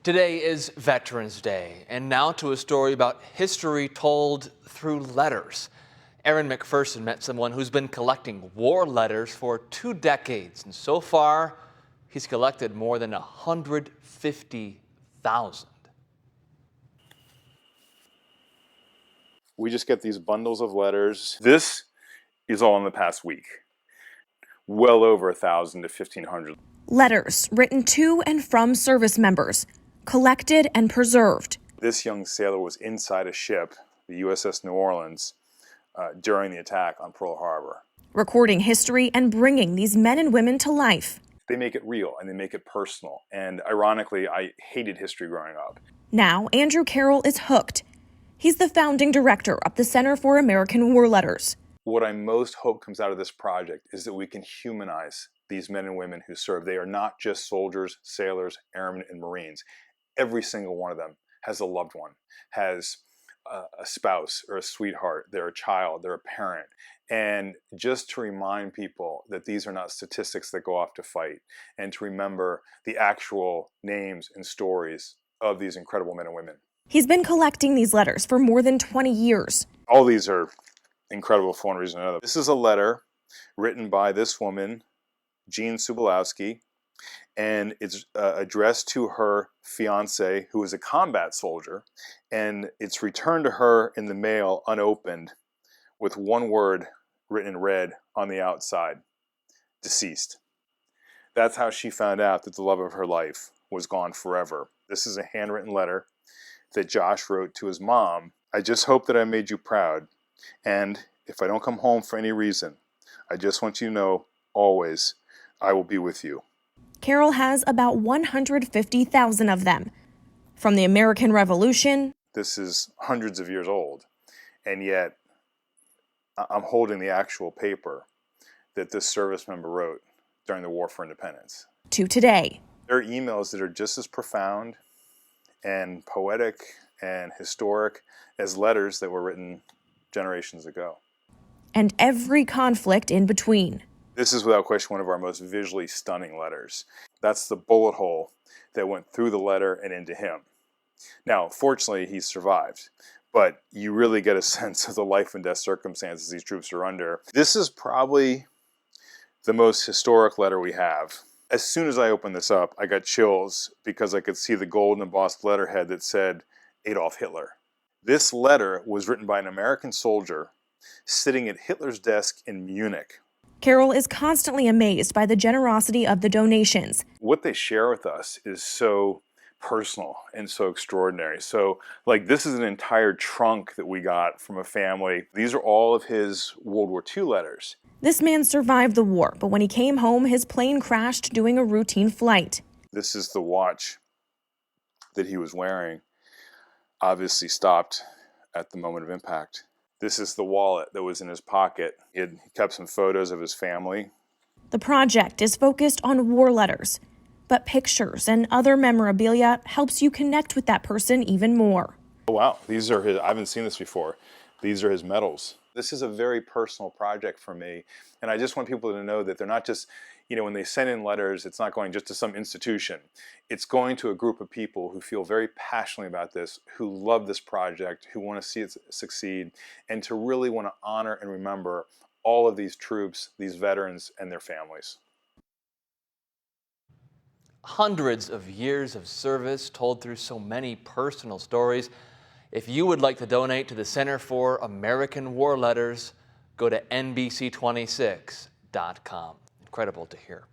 Today is Veterans Day, and now to a story about history told through letters. Aaron McPherson met someone who's been collecting war letters for 2 decades, and so far, he's collected more than 150,000. We just get these bundles of letters. This is all in the past week. Well over 1,000 to 1,500. Letters written to and from service members, collected and preserved. This young sailor was inside a ship, the USS New Orleans, during the attack on Pearl Harbor. Recording history and bringing these men and women to life. They make it real and they make it personal. And ironically, I hated history growing up. Now, Andrew Carroll is hooked. He's the founding director of the Center for American War Letters. What I most hope comes out of this project is that we can humanize these men and women who serve. They are not just soldiers, sailors, airmen, and Marines. Every single one of them has a loved one, has a spouse or a sweetheart, they're a child, they're a parent. And just to remind people that these are not statistics that go off to fight, and to remember the actual names and stories of these incredible men and women. He's been collecting these letters for more than 20 years. All these are incredible for one reason or another. This is a letter written by this woman, Jean Subolowski, and it's addressed to her fiance, who is a combat soldier, and it's returned to her in the mail unopened with one word written in red on the outside: deceased. That's how she found out that the love of her life was gone forever. This is a handwritten letter that Josh wrote to his mom. I just hope that I made you proud, and if I don't come home for any reason, I just want you to know always I will be with you. Carroll has about 150,000 of them. From the American Revolution. This is hundreds of years old, and yet I'm holding the actual paper that this service member wrote during the War for Independence. To today. There are emails that are just as profound and poetic and historic as letters that were written generations ago. And every conflict in between. This is without question one of our most visually stunning letters. That's the bullet hole that went through the letter and into him. Now, fortunately, he survived, but you really get a sense of the life and death circumstances these troops are under. This is probably the most historic letter we have. As soon as I opened this up, I got chills because I could see the gold embossed letterhead that said Adolf Hitler. This letter was written by an American soldier sitting at Hitler's desk in Munich. Carroll is constantly amazed by the generosity of the donations. What they share with us is so personal and so extraordinary. So, this is an entire trunk that we got from a family. These are all of his World War II letters. This man survived the war, but when he came home, his plane crashed doing a routine flight. This is the watch that he was wearing, obviously stopped at the moment of impact. This is the wallet that was in his pocket. He kept some photos of his family. The project is focused on war letters, but pictures and other memorabilia helps you connect with that person even more. Oh, wow. These are his, I haven't seen this before. These are his medals. This is a very personal project for me, and I just want people to know that they're not just, when they send in letters, it's not going just to some institution. It's going to a group of people who feel very passionately about this, who love this project, who want to see it succeed, and to really want to honor and remember all of these troops, these veterans, and their families. Hundreds of years of service told through so many personal stories. If you would like to donate to the Center for American War Letters, go to NBC26.com. Incredible to hear.